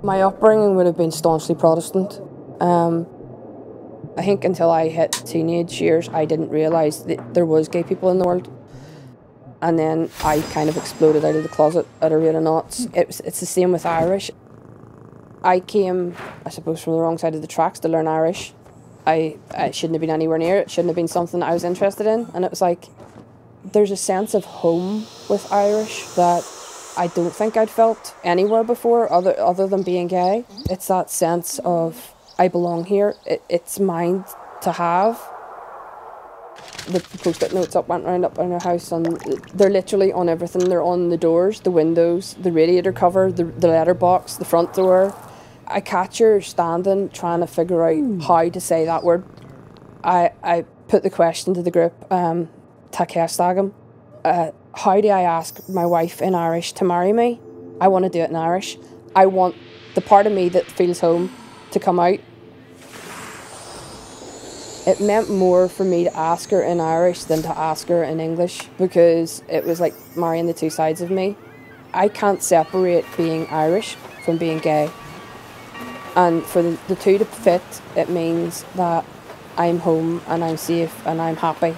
My upbringing would have been staunchly Protestant. I think until I hit teenage years, I didn't realise that there was gay people in the world. And then I kind of exploded out of the closet at a rate of knots. It's the same with Irish. I came, I suppose, from the wrong side of the tracks to learn Irish. I shouldn't have been anywhere near it. It shouldn't have been something I was interested in. And it was like, there's a sense of home with Irish that I don't think I'd felt anywhere before other than being gay. It's that sense of, I belong here. It's mine to have. The post-it notes went round up in our house, and they're literally on everything. They're on the doors, the windows, the radiator cover, the letterbox, the front door. I catch her standing, trying to figure out how to say that word. I put the question to the group, Ta ceistagam. How do I ask my wife in Irish to marry me? I want to do it in Irish. I want the part of me that feels home to come out. It meant more for me to ask her in Irish than to ask her in English, because it was like marrying the two sides of me. I can't separate being Irish from being gay. And for the two to fit, it means that I'm home and I'm safe and I'm happy.